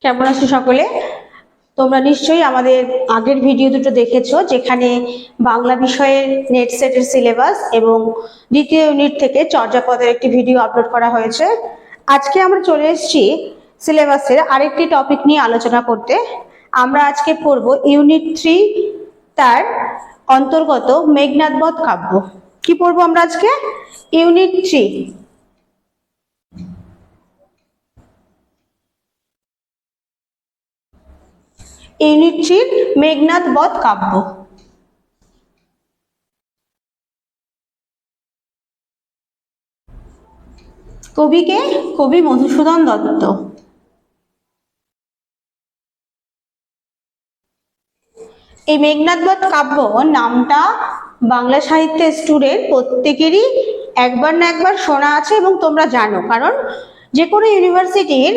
কেমন আছো সকলে? তোমরা নিশ্চয়ই আমাদের আগের ভিডিও দুটো দেখেছো, যেখানে বাংলা বিষয়ের নেট সেটের সিলেবাস এবং দ্বিতীয় ইউনিট থেকে চর্যাপদের একটি ভিডিও আপলোড করা হয়েছে। আজকে আমরা চলে এসেছি সিলেবাসের আরেকটি টপিক নিয়ে আলোচনা করতে। আমরা আজকে পড়ব ইউনিট 3 তার অন্তর্গত মেঘনাদ বধ কাব্য। কি পড়বো আমরা আজকে? ইউনিট 3 ইউনিট 3 মেঘনাদ বধ কাব্য। কবিকে? কবি মধুসূদন দত্ত। এই মেঘনাদ বধ কাব্য নামটা বাংলা সাহিত্যের স্টুডেন্ট প্রত্যেকেরই একবার না একবার শোনা আছে এবং তোমরা জানো, কারণ যে কোনো ইউনিভার্সিটির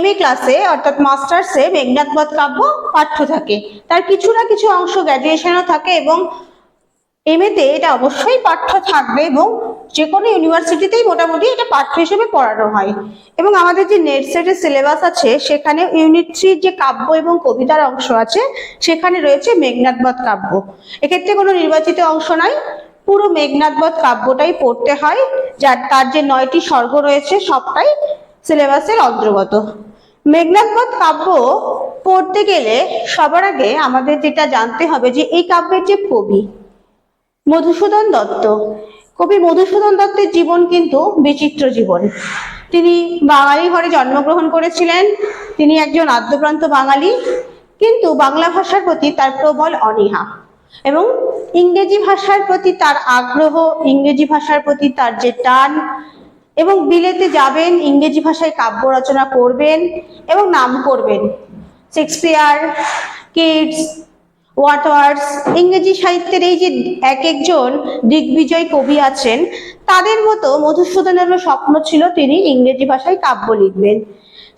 MA ক্লাসে অর্থাৎ মাস্টার্সে মেঘনাদ বধ কাব্য পাঠ্য থাকে। তার কিছু না কিছু অংশ গ্র্যাজুয়েশনও থাকে এবং MA-তে এটা অবশ্যই পাঠ্য থাকবে এবং যে কোনো ইউনিভার্সিটিতেই মোটামুটি এটা পাঠ্য হিসেবে পড়ানো হয়। এবং আমাদের যে নেট সেটের সিলেবাস আছে সেখানে ইউনিট 3 যে কাব্য এবং কবিতার অংশ আছে সেখানে রয়েছে মেঘনাদ বধ কাব্য। এক্ষেত্রে কোনো নির্বাচিত অংশ নাই, পুরো মেঘনাদ বধ কাব্যটাই পড়তে হয়, তার যে 9টি স্বর্গ রয়েছে সবটাই সিলেবাসের অন্তর্গত। মেঘনাদ বধ কাব্য পড়তে গেলে সবার আগে আমাদের যেটা জানতে হবে যে এই কাব্যের যে কবি মধুসূদন দত্ত, কবি মধুসূদন দত্তের জীবন কিন্তু বিচিত্র জীবন। তিনি বাঙালি ঘরে জন্মগ্রহণ করেছিলেন, তিনি একজন আদ্যপ্রান্ত বাঙালি, কিন্তু বাংলা ভাষার প্রতি তার প্রবল অনীহা এবং ইংরেজি ভাষার প্রতি তার আগ্রহ, ইংরেজি ভাষার প্রতি তার যে টান, এবং বিলেতে যাবেন, ইংরেজি ভাষায় কাব্য রচনা করবেন এবং নাম করবেন। শেক্সপিয়ার, কিটস, ওয়াটওয়ার্থ, ইংরেজি সাহিত্যের এই যে এক একজন দিগ্বিজয় কবি আছেন, তাদের মতো মধুসূদনেরও স্বপ্ন ছিল তিনি ইংরেজি ভাষায় কাব্য লিখবেন।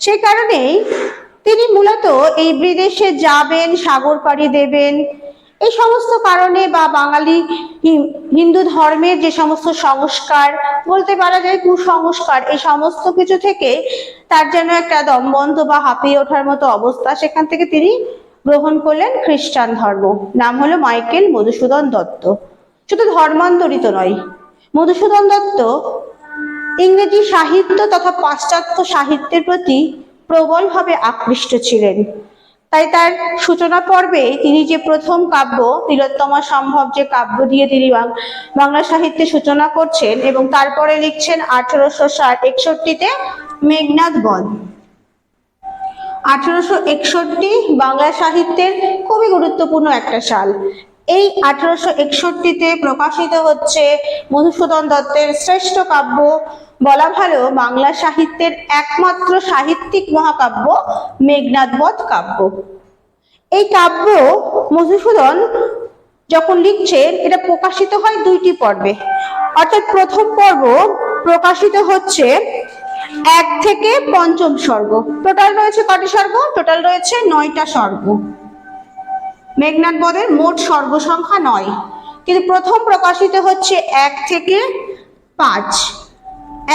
সেই কারণেই তিনি মূলত এই বিদেশে যাবেন, সাগর পাড়ি দেবেন। এই সমস্ত কারণে বা বাঙালি হিন্দু ধর্মের যে সমস্ত সংস্কার, বলতে পারা যায় কুসংস্কার, এই সমস্ত কিছু থেকে তার যেন একটা দমবন্ধ বা হাঁপিয়ে ওঠার মতো অবস্থা, সেখান থেকে তিনি গ্রহণ করলেন খ্রিস্টান ধর্ম। নাম হলো মাইকেল মধুসূদন দত্ত। শুধু ধর্মান্তরিত নয়, মধুসূদন দত্ত ইংরেজি সাহিত্য তথা পাশ্চাত্য সাহিত্যের প্রতি প্রবলভাবে আকৃষ্ট ছিলেন। তাই তার সূচনা পর্বে তিনি যে প্রথম কাব্য তিলোত্তমা সম্ভব যে কাব্য দিয়ে তিনি বাংলা সাহিত্যের সূচনা করছেন এবং তারপরে লিখছেন 1861-তে মেঘনাদ বধ। 1861 বাংলা সাহিত্যের খুবই গুরুত্বপূর্ণ একটা সাল। এই 1861-তে প্রকাশিত হচ্ছে মধুসূদন দত্তের শ্রেষ্ঠ কাব্য, বলা ভালো বাংলা সাহিত্যের একমাত্র সাহিত্যিক মহাকাব্য মেঘনাদ বধ কাব্য। এই কাব্য মধুসূদন যখন লিখছেন এটা প্রকাশিত হয় 2টি পর্বে, অর্থাৎ প্রথম পর্ব প্রকাশিত হচ্ছে 1 থেকে 5ম স্বর্গ। টোটাল রয়েছে কটি স্বর্গ? টোটাল রয়েছে 9টা স্বর্গ। মেঘনাদ বধের মোট স্বর্গ সংখ্যা 9, কিন্তু প্রথম প্রকাশিত হচ্ছে 1 থেকে 5।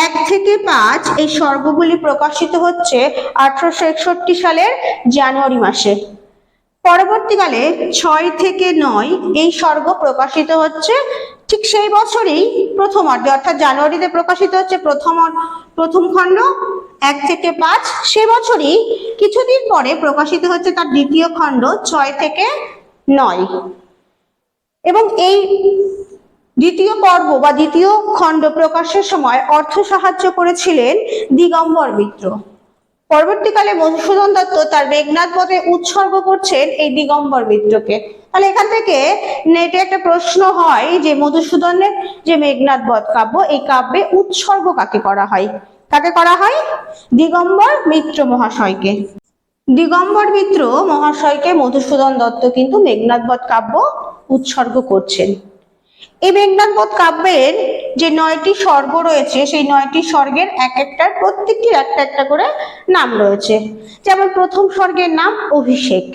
1 থেকে 5 এই স্বর্গগুলি প্রকাশিত হচ্ছে 1861 সালের জানুয়ারি মাসে। পরবর্তীকালে 6 থেকে 9 এই স্বর্গ প্রকাশিত হচ্ছে ঠিক সেই বছরই প্রথমার্ধে, অর্থাৎ জানুয়ারিতে প্রকাশিত হচ্ছে প্রথম খণ্ড 1 থেকে 5। সে বছরই কিছুদিন পরে প্রকাশিত হচ্ছে তার দ্বিতীয় খণ্ড 6 থেকে 9। এবং এই দ্বিতীয় পর্ব বা দ্বিতীয় খণ্ড প্রকাশের সময় অর্থ সাহায্য করেছিলেন দিগম্বর মিত্র। পরবর্তীকালে মধুসূদন দত্ত তার মেঘনাদ বধে উৎসর্গ করছেন এই দিগম্বর মিত্রকে। তাহলে এখান থেকে নেটে একটা প্রশ্ন হয় যে মধুসূদনের যে মেঘনাদ বধ কাব্য, এই কাব্যে উৎসর্গ কাকে করা হয়? কাকে করা হয়? দিগম্বর মিত্র মহাশয়কে। দিগম্বর মিত্র মহাশয়কে মধুসূদন দত্ত কিন্তু মেঘনাদ বধ কাব্য উৎসর্গ করছেন। এই মেঘনাদ বধ কাব্যের যে 9টি স্বর্গ রয়েছে সেই 9টি স্বর্গের এক একটার প্রত্যেকটির একটা একটা করে নাম রয়েছে। যেমন প্রথম স্বর্গের নাম অভিষেক।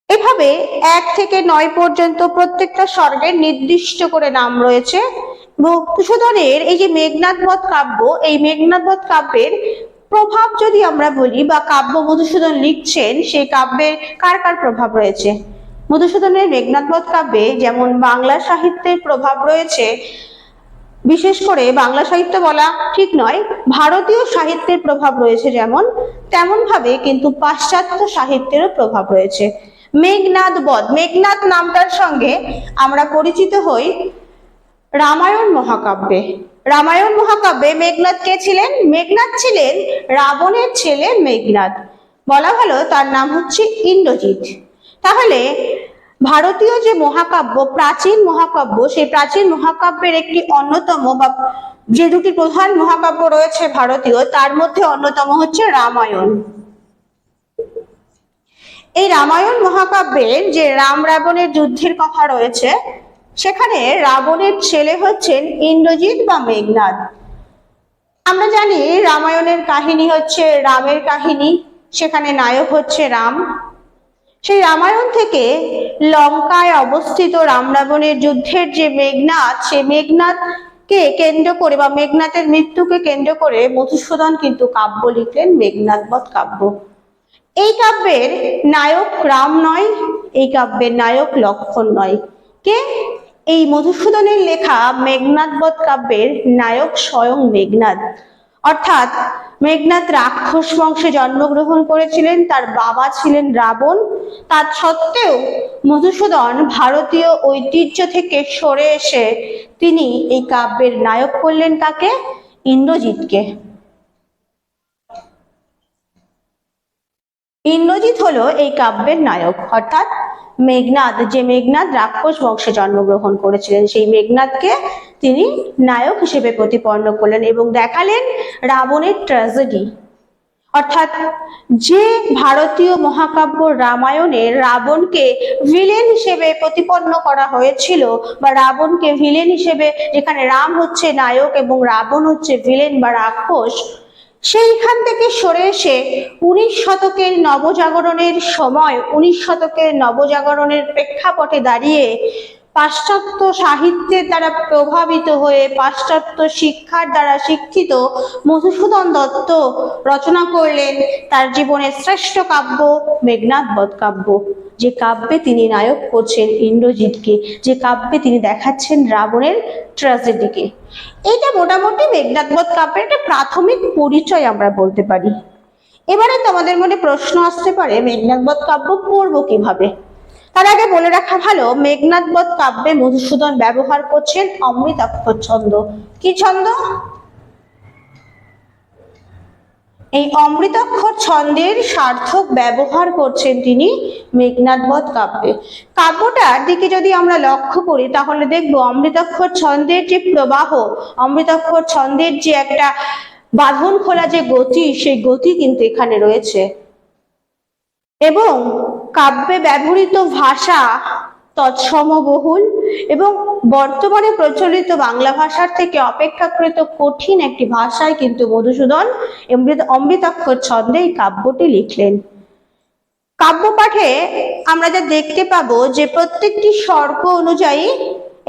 এভাবে 1 থেকে 9 পর্যন্ত প্রত্যেকটা স্বর্গের নির্দিষ্ট করে নাম রয়েছে। মধুসূদনের এই যে মেঘনাদ বধ কাব্য, এই মেঘনাদ বধ কাব্যের প্রভাব যদি আমরা বলি বা কাব্য মধুসূদন লিখছেন, সেই কাব্যের কার কার প্রভাব রয়েছে? মধুসূদনের মেঘনাদ বধ কাব্যে যেমন বাংলা সাহিত্যের প্রভাব রয়েছে, বিশেষ করে বাংলা সাহিত্য বলা ঠিক নয়, ভারতীয় সাহিত্যের প্রভাব রয়েছে যেমন, তেমন ভাবে কিন্তু পাশ্চাত্য সাহিত্যেরও প্রভাব রয়েছে। মেঘনাদ বধ, মেঘনাদ নামটার সঙ্গে আমরা পরিচিত হই রামায়ণ মহাকাব্যে। রামায়ণ মহাকাব্যে মেঘনাদ কে ছিলেন? মেঘনাদ ছিলেন রাবণের ছেলে মেঘনাদ, বলা ভালো তার নাম হচ্ছে ইন্দ্রজিৎ। তাহলে ভারতীয় যে মহাকাব্য, প্রাচীন মহাকাব্য, সেই প্রাচীন মহাকাব্যের একটি অন্যতম বা যে দুটি প্রধান মহাকাব্য রয়েছে ভারতীয়, তার মধ্যে অন্যতম হচ্ছে রামায়ণ। এই রামায়ণ মহাকাব্যের যে রাম রাবণের যুদ্ধের কথা রয়েছে, সেখানে রাবণের ছেলে হচ্ছেন ইন্দ্রজিৎ বা মেঘনাদ। আমরা জানি রামায়ণের কাহিনী হচ্ছে রামের কাহিনী, সেখানে নায়ক হচ্ছে রাম। সেই রামায়ণ থেকে লঙ্কায় অবস্থিত রাম রাবণের যুদ্ধের যে মেঘনাদ, সেই মেঘনাদকে কেন্দ্র করে বা মেঘনাদের মৃত্যুকে কেন্দ্র করে মধুসূদন কিন্তু কাব্য লিখলেন, মেঘনাদ বধ কাব্য। এই কাব্যের নায়ক রাম নয়, এই কাব্যের নায়ক লক্ষণ নয়। কে? এই মধুসূদনের লেখা মেঘনাদ বধ কাব্যের নায়ক স্বয়ং মেঘনাদ। অর্থাৎ মেঘনাদ রাক্ষস বংশে জন্মগ্রহণ করেছিলেন, তার বাবা ছিলেন রাবণ। তা সত্ত্বেও মধুসূদন ভারতীয় ঐতিহ্য থেকে সরে এসে তিনি এই কাব্যের নায়ক করলেন কাকে? ইন্দ্রজিৎকে। ইন্দ্রজিৎ হলো এই কাব্যের নায়ক, অর্থাৎ মেঘনাদ, যে মেঘনাদ রাক্ষস বংশে জন্মগ্রহণ করেছিলেন, সেই মেঘনাদকে তিনি নায়ক হিসেবে প্রতিপন্ন করলেন এবং দেখালেন রাবণের ট্র্যাজেডি। অর্থাৎ যে ভারতীয় মহাকাব্য রামায়ণে রাবণকে ভিলেন হিসেবে প্রতিপন্ন করা হয়েছিল, বা রাবণকে ভিলেন হিসেবে, যেখানে রাম হচ্ছে নায়ক এবং রাবণ হচ্ছে ভিলেন বা রাক্ষস, সেইখান থেকে সরে এসে 19 শতকের নবজাগরণের সময়, 19 শতকের নবজাগরণের প্রেক্ষাপটে দাঁড়িয়ে পাশ্চাত্য সাহিত্যের দ্বারা প্রভাবিত হয়ে, পাশ্চাত্য শিক্ষার দ্বারা শিক্ষিত মধুসূদন দত্ত রচনা করলেন তার জীবনের শ্রেষ্ঠ কাব্য মেঘনাদ বধ কাব্য। যে কাব্যে তিনি নায়ক করছেন ইন্দ্রজিৎকে, যে কাব্যে তিনি দেখাচ্ছেন রাবণের ট্র্যাজেডিকে। এইটা মোটামুটি মেঘনাদ বধ কাব্যের একটা প্রাথমিক পরিচয় আমরা বলতে পারি। এবারে তোমাদের মনে প্রশ্ন আসতে পারে, মেঘনাদ বধ কাব্য পড়বো কিভাবে? তার আগে বলে রাখা ভালো, মেঘনাদ বধ কাব্যে মধুসূদন ব্যবহার করছেন অমৃতাক্ষর ছন্দ। কি ছন্দ? এই অমৃতাক্ষর ছন্দের সার্থক ব্যবহার করছেন তিনি মেঘনাদ বধ কাব্যে। কাব্যটার দিকে যদি আমরা লক্ষ্য করি তাহলে দেখবো অমৃতাক্ষর ছন্দের যে প্রবাহ, অমৃতাক্ষর ছন্দের যে একটা বাঁধন খোলা যে গতি, সেই গতি কিন্তু এখানে রয়েছে। এবং কাব্যে ব্যবহৃত ভাষা তৎসমবহুল এবং বর্তমানে প্রচলিত বাংলা ভাষার থেকে অপেক্ষাকৃত কঠিন একটি ভাষায় কিন্তু মধুসূদন অমৃতাক্ষর ছন্দে এই কাব্যটি লিখলেন। কাব্য পাঠে আমরা যা দেখতে পাবো যে প্রত্যেকটি স্বর্গ অনুযায়ী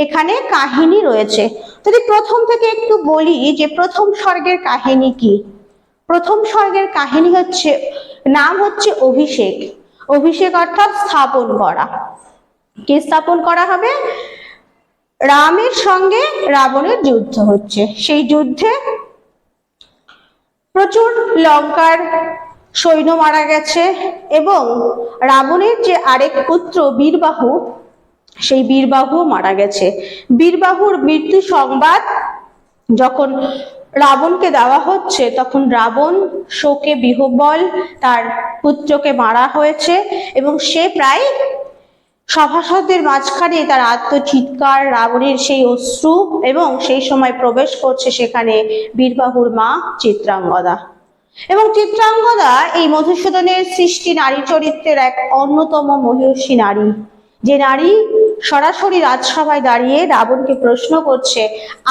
এখানে কাহিনী রয়েছে। যদি প্রথম থেকে একটু বলি যে প্রথম স্বর্গের কাহিনী কি? প্রথম স্বর্গের কাহিনী হচ্ছে, নাম হচ্ছে অভিষেক। অভিষেক অর্থাৎ স্থাপন করা। কি স্থাপন করা হবে? রামের সঙ্গে রাবণের যুদ্ধ হচ্ছে, সেই যুদ্ধে প্রচুর লঙ্কার সৈন্য মারা গেছে এবং রাবণের যে আরেক পুত্র বীরবাহু, সেই বীরবাহু মারা গেছে। বীরবাহুর মৃত্যু সংবাদ যখন রাবণকে দেওয়া হচ্ছে, তখন রাবণ শোকে বিহ্বল, তার পুত্রকে মারা হয়েছে এবং সে প্রায় সভাসদের মাঝখানে তার আত্মচিৎকার, রাবণের সেই অশ্রু, এবং সেই সময় প্রবেশ করছে সেখানে বীরবাহুর মা চিত্রাঙ্গদা। এবং চিত্রাঙ্গদা এই মধুসূদনের সৃষ্টি নারী চরিত্রের এক অন্যতম মহিষী নারী, যে নারী সরাসরি রাজসভায় দাঁড়িয়ে রাবণকে প্রশ্ন করছে,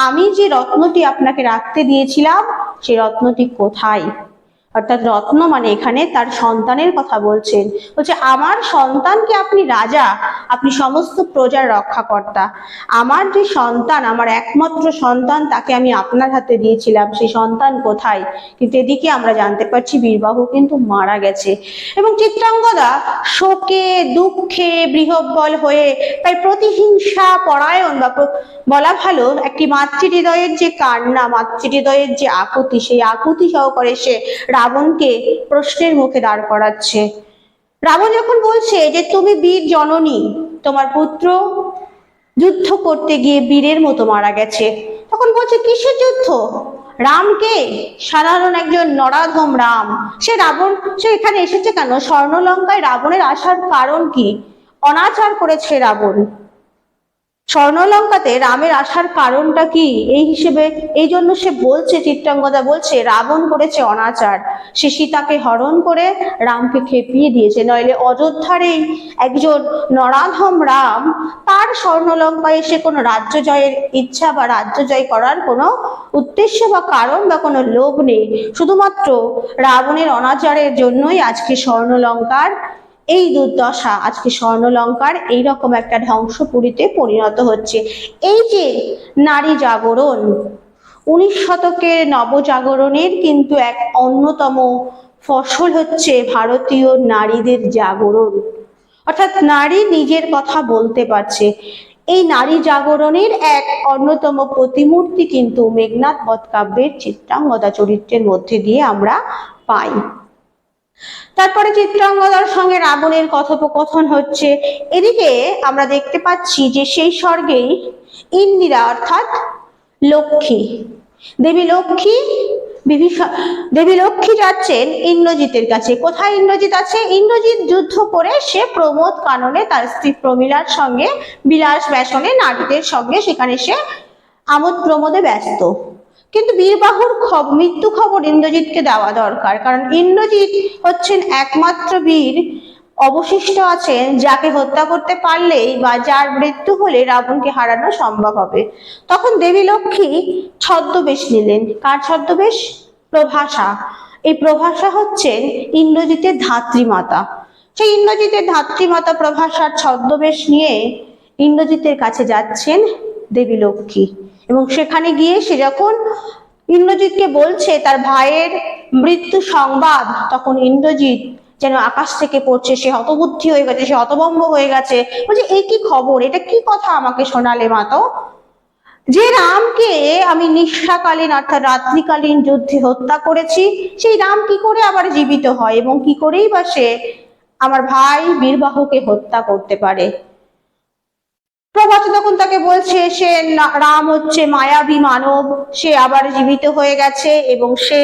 আমি যে রত্নটি আপনাকে রাখতে দিয়েছিলাম সেই রত্নটি কোথায়? অর্থাৎ রত্ন মানে এখানে তার সন্তানের কথা বলছেন, বলছে আমার সন্তানকে আপনি রাজা, আপনি সমস্ত প্রজার রক্ষাকর্তা, আমার যে সন্তান, আমার একমাত্র সন্তান, তাকে আমি আপনার হাতে দিয়েছিলাম, সেই সন্তান কোথায়? কিন্তু এদিকে আমরা জানতে পারছি বীরবাহু কিন্তু মারা গেছে এবং চিত্রাঙ্গদা শোকে দুঃখে বিহ্বল হয়ে তাই প্রতিহিংসা পরায়ণ বা বলা ভালো একটি মাতৃহৃদয়ের যে কান্না, মাতৃহৃদয়ের যে আকুতি, সেই আকুতি সহকারে সে রাবণকে প্রশ্নের মুখে দাঁড় করাচ্ছে। রাবণ যখন বলছে যে তুমি বীর জননী, তোমার পুত্র যুদ্ধ করতে গিয়ে বীরের মতো মারা গেছে, তখন বলছে কিসের যুদ্ধ? রামকে, সাধারণ একজন নরাধম রাম, সে রাবণ, সে এখানে এসেছে কেন? স্বর্ণলঙ্কায় রাবণের আসার কারণ কি? অনাচার করেছে রাবণ। স্বর্ণলঙ্কাতে রামের আসার কারণটা কি? এই হিসেবে এই জন্য সে বলছে, চিত্রাঙ্গদা বলছে রাবণ করেছে অনাচার, সে সীতাকে হরণ করে রামকে খেপিয়ে দিয়েছে, নইলে অযোধ্যার এই একজন নরাধম রাম, তার স্বর্ণলঙ্কায় এসে কোনো রাজ্য জয়ের ইচ্ছা বা রাজ্য জয় করার কোনো উদ্দেশ্য বা কারণ বা কোনো লোভ নেই, শুধুমাত্র রাবণের অনাচারের জন্যই আজকে স্বর্ণলঙ্কার এই দুর্দশা, আজকে স্বর্ণলঙ্কার এইরকম একটা ধ্বংসপুরীতে পরিণত হচ্ছে। এই যে নারী জাগরণ, 19 শতকের নবজাগরণের কিন্তু এক অন্যতম ফসল হচ্ছে ভারতীয় নারীদের জাগরণ, অর্থাৎ নারী নিজের কথা বলতে পারছে। এই নারী জাগরণের এক অন্যতম প্রতিমূর্তি কিন্তু মেঘনাদ বধ কাব্যের চিত্রাঙ্গদা চরিত্রের মধ্যে দিয়ে আমরা পাই। তারপরে চিত্রাঙ্গদার সঙ্গে রাবণের কথোপকথন হচ্ছে, এদিকে আমরা দেখতে পাচ্ছি যে সেই স্বর্গেই ইন্দিরা অর্থাৎ লক্ষ্মী, দেবী লক্ষ্মী দেবী লক্ষ্মী যাচ্ছেন ইন্দ্রজিতের কাছে। কোথায় ইন্দ্রজিৎ আছে? ইন্দ্রজিৎ যুদ্ধ করে সে প্রমোদ কাননে তার স্ত্রী প্রমীলার সঙ্গে বিলাস ব্যসনে নারীদের সঙ্গে সেখানে সে আমোদ প্রমোদে ব্যস্ত, কিন্তু বীরবাহুর মৃত্যু খবর ইন্দ্রজিৎকে দেওয়া দরকার, কারণ ইন্দ্রজিৎ হচ্ছেন একমাত্র বীর অবশিষ্ট আছেন যাকে হত্যা করতে পারলেই বা যার মৃত্যু হলে রাবণকে হারানো সম্ভব হবে। তখন দেবী লক্ষ্মী ছদ্মবেশ নিলেন। কার ছদ্মবেশ? প্রভাসা। এই প্রভাসা হচ্ছেন ইন্দ্রজিতের ধাত্রীমাতা। সেই ইন্দ্রজিতের ধাত্রীমাতা প্রভাসার ছদ্মবেশ নিয়ে ইন্দ্রজিতের কাছে যাচ্ছেন দেবী লক্ষ্মী, এবং সেখানে গিয়ে সে যখন ইন্দ্রজিৎকে বলছে তার ভাইয়ের মৃত্যু সংবাদ, তখন ইন্দ্রজিৎ যেন আকাশ থেকে পড়ছে, সে হতবুদ্ধি হয়ে গেছে, সে হতভম্ব হয়ে গেছে, বলছে এই কি খবর, এটা কি কথা আমাকে শোনালে মাতো? যে রামকে আমি নিশাকালীন অর্থাৎ রাত্রিকালীন যুদ্ধে হত্যা করেছি, সেই রাম কি করে আবার জীবিত হয় এবং কি করেই বা সে আমার ভাই বীরবাহুকে হত্যা করতে পারে? প্রভাস তখন তাকে বলছে সে রাম হচ্ছে মায়াবী মানব, সে আবার জীবিত হয়ে গেছে এবং সে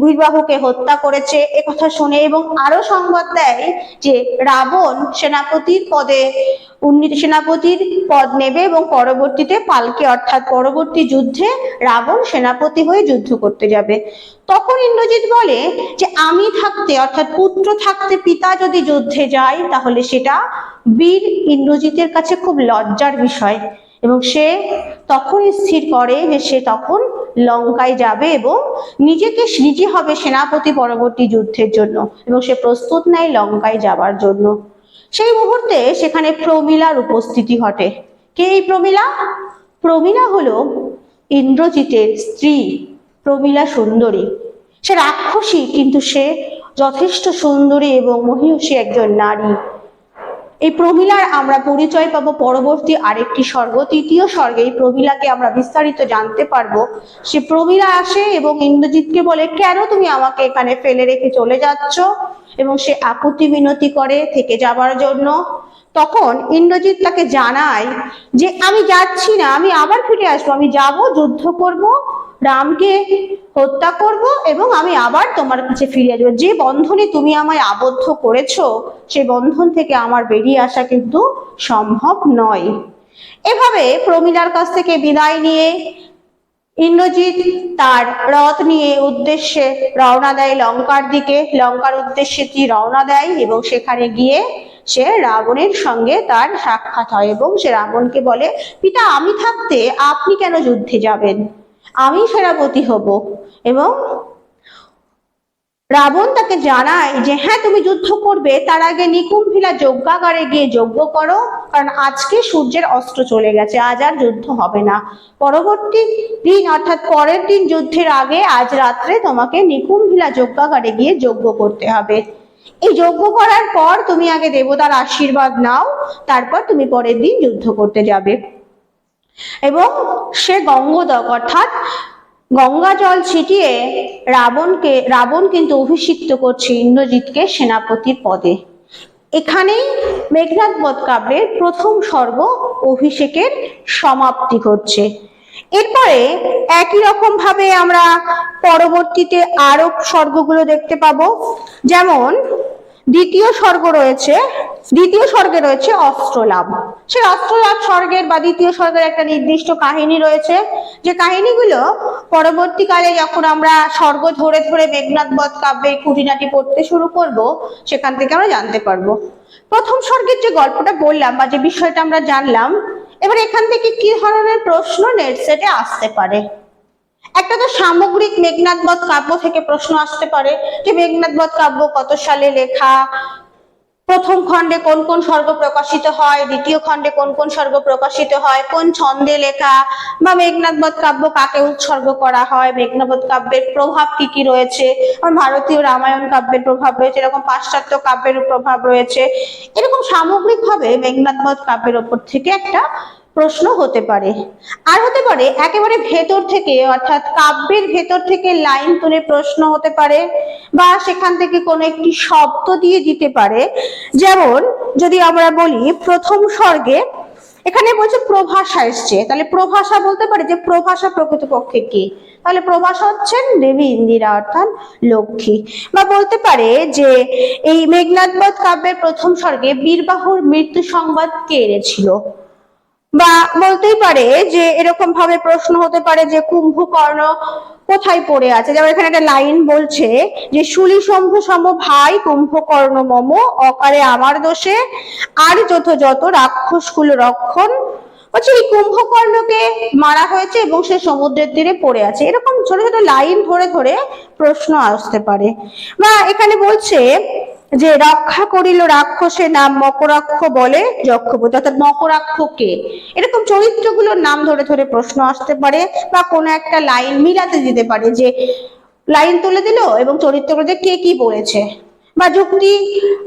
বীরবাহুকে হত্যা করেছে একথা শুনে, এবং আরো সংবাদ দেয় যে রাবণ সেনাপতির পদে সেনাপতির পদ নেবে এবং পরবর্তীতে পালকে অর্থাৎ পরবর্তী যুদ্ধে রাবণ সেনাপতি হয়ে যুদ্ধ করতে যাবে। তখন ইন্দ্রজিৎ বলে যে আমি থাকতে অর্থাৎ পুত্র থাকতে পিতা যদি যুদ্ধে যায় তাহলে সেটা বীর ইন্দ্রজিতের কাছে খুব লজ্জার বিষয়, এবং সে তখন স্থির করে যে সে তখন লঙ্কায় যাবে এবং নিজে হবে সেনাপতি পরবর্তী যুদ্ধের জন্য, এবং সে প্রস্তুত নেয় লঙ্কায় যাবার জন্য। সেই মুহূর্তে সেখানে প্রমীলার উপস্থিতি ঘটে। কে এই প্রমীলা? প্রমীলা হলো ইন্দ্রজিতের স্ত্রী প্রমীলা সুন্দরী। সে রাক্ষসী কিন্তু সে যথেষ্ট সুন্দরী এবং মহিয়সী একজন নারী। এই প্রমীলার আমরা পরিচয় পাবো পরবর্তী আরেকটি স্বর্গ, তৃতীয় স্বর্গে এই প্রমীলাকে আমরা বিস্তারিত জানতে পারবো। সে প্রমীলা আসে এবং ইন্দ্রজিৎকে বলে কেন তুমি আমাকে এখানে ফেলে রেখে চলে যাচ্ছ, এবং সে আকুতি মিনতি করে থেকে যাবার জন্য। তখন ইন্দ্রজিৎ তাকে জানায় যে আমি যাচ্ছি না, আমি আবার ফিরে আসবো, আমি যাব, যুদ্ধ করব, রামকে হত্যা করব এবং আমি আবার তোমার কাছে ফিরে আসবো। যে বন্ধনে তুমি আমায় আবদ্ধ করেছো সেই বন্ধন থেকে আমার বেরিয়ে আসা কিন্তু সম্ভব নয়। এভাবে প্রমীলার কাছ থেকে বিদায় নিয়ে ইন্দ্রজিৎ তার রথ নিয়ে উদ্দেশ্যে রওনা দেয় লঙ্কার দিকে, লঙ্কার উদ্দেশ্যে রওনা দেয় এবং সেখানে গিয়ে সে রাবণের সঙ্গে তার সাক্ষাৎ হয় এবং সে রাবণকে বলে পিতা আমি থাকতে আপনি কেন যুদ্ধে যাবেন, আমি সেনাপতি হব এবং রাবণ তাকে জানায় যে হ্যাঁ তুমি যুদ্ধ করবে, তার আগে নিকুম্ভিলা যজ্ঞাগারে গিয়ে যজ্ঞ করো, কারণ আজকে সূর্যের অস্ত চলে গেছে, আজ আর যুদ্ধ হবে না। পরবর্তী দিন অর্থাৎ পরের দিন যুদ্ধের আগে আজ রাত্রে তোমাকে নিকুম্ভিলা যজ্ঞাগারে গিয়ে যজ্ঞ করতে হবে। এই যজ্ঞ করার পর তুমি আগে দেবতার আশীর্বাদ নাও, তারপর তুমি পরের দিন যুদ্ধ করতে যাবে। এবং সে গঙ্গোদক অর্থাৎ গঙ্গা জল ছিটিয়ে রাবণ কিন্তু অভিষিক্ত করছে ইন্দ্রজিৎকে সেনাপতির পদে। এখানেই মেঘনাদ বধ কাব্যের প্রথম সর্গ অভিষেকের সমাপ্তি ঘটছে। এরপরে একই রকম ভাবে আমরা পরবর্তীতে আরো সর্গগুলো দেখতে পাবো। যেমন দ্বিতীয় স্বর্গে রয়েছে অস্ত্রলাভ। সেই অস্ত্রলাভ স্বর্গের বা দ্বিতীয় স্বর্গের একটা নির্দিষ্ট কাহিনী রয়েছে, যে কাহিনীগুলো পরবর্তীকালে যখন আমরা স্বর্গ ধরে ধরে মেঘনাদ বধ কাব্যে খুঁটিনাটি পড়তে শুরু করব, সেখান থেকে আমরা জানতে পারবো। প্রথম স্বর্গের যে গল্পটা বললাম বা যে বিষয়টা আমরা জানলাম, এবার এখান থেকে কি ধরনের প্রশ্ন নেট সেটে আসতে পারে। একটা তো সামগ্রিক মেঘনাদ বধ কাব্য থেকে প্রশ্ন আসতে পারে যে মেঘনাদ বধ কাব্য কত সালে লেখা, প্রথম খণ্ডে কোন কোন স্বর্গ প্রকাশিত হয়, দ্বিতীয় খণ্ডে কোন কোন স্বর্গ প্রকাশিত হয়, কোন ছন্দে লেখা, বা মেঘনাদ বধ কাব্য কাকে উৎসর্গ করা হয়, মেঘনাদ বধ কাব্যের প্রভাব কি কি রয়েছে, ভারতীয় রামায়ণ কাব্যের প্রভাব রয়েছে, এরকম পাশ্চাত্য কাব্যের প্রভাব রয়েছে। এরকম সামগ্রিকভাবে মেঘনাদ বধ কাব্যের ওপর থেকে একটা প্রশ্ন হতে পারে। আর হতে পারে একেবারে ভেতর থেকে অর্থাৎ কাব্যের ভেতর থেকে লাইন তুলে প্রশ্ন হতে পারে, বা সেখান থেকে কোনো একটি শব্দ দিয়ে দিতে পারে। যেমন যদি আমরা বলি প্রথম স্বর্গে এখানে বলছে প্রভাষা এসছে, তাহলে প্রভাষা বলতে পারে যে প্রভাষা প্রকৃতপক্ষে কি, তাহলে প্রভাষা হচ্ছেন দেবী ইন্দিরা অর্থাৎ লক্ষ্মী। বা বলতে পারে যে এই মেঘনাদ বধ কাব্যের প্রথম স্বর্গে বীরবাহুর মৃত্যু সংবাদ কে এনেছিল। বা বলতেই পারে যে এরকম ভাবে প্রশ্ন হতে পারে যে কুম্ভকর্ণ কোথায় পড়ে আছে। যেমন এখানে একটা লাইন বলছে যে শুলি শম্ভু সম ভাই কুম্ভকর্ণ মম, অকালে আমার দোষে আর যত যত রাক্ষসকুল রক্ষণ। বলছে এই কুম্ভকর্ণকে মারা হয়েছে এবং সে সমুদ্রের তীরে পড়ে আছে। এরকম ছোট ছোট লাইন ধরে ধরে প্রশ্ন আসতে পারে। বা এখানে বলছে যে রক্ষা করিল রাক্ষসের নাম মকরাক্ষ বলে যক্ষপতি, অর্থাৎ মকরাক্ষ কে, এরকম চরিত্রগুলোর নাম ধরে ধরে প্রশ্ন আসতে পারে। বা কোনো একটা লাইন মিলাতে দিতে পারে, যে লাইন তুলে দিল এবং চরিত্রগুলোতে কে কি বলেছে। বা যুক্তি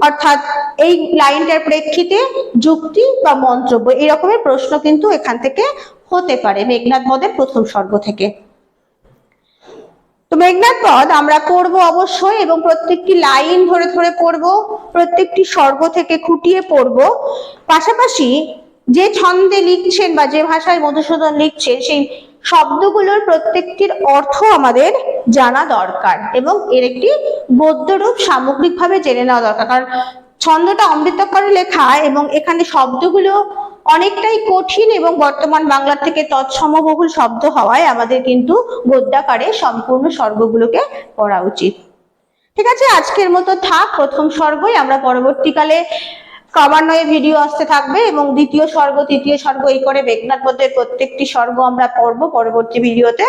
অর্থাৎ এই লাইনটার প্রেক্ষিতে যুক্তি বা মন্তব্য, এই রকমের প্রশ্ন কিন্তু এখান থেকে হতে পারে মেঘনাদ বধের প্রথম স্বর্গ থেকে। তো মেঘনাদ বধ আমরা পড়বো অবশ্যই, এবং প্রত্যেকটি লাইন ধরে ধরে পড়বো, প্রত্যেকটি স্বর্গ থেকে খুঁটিয়ে পড়বো। পাশাপাশি যে ছন্দে লিখছেন বা যে ভাষায় মধুসূদন লিখছেন সেই শব্দগুলোর প্রত্যেকটির অর্থ আমাদের জানা দরকার, এবং এর একটি গদ্যরূপ সামগ্রিকভাবে জেনে নেওয়া দরকার। কারণ ছন্দটা অমৃতকারে লেখা এবং এখানে শব্দগুলো অনেকটাই কঠিন এবং বর্তমান বাংলা থেকে তৎসমবহুল শব্দ হওয়ায় আমাদের কিন্তু গদ্যাকারে সম্পূর্ণ স্বর্গগুলোকে পড়া উচিত। ঠিক আছে, আজকের মতো থাক প্রথম স্বর্গই। আমরা পরবর্তীকালে ক্রমান্বয়ে ভিডিও আসতে থাকবে এবং দ্বিতীয় স্বর্গ তৃতীয় স্বর্গ এই করে মেঘনাদ বধের প্রত্যেকটি স্বর্গ আমরা পড়বো পরবর্তী ভিডিওতে।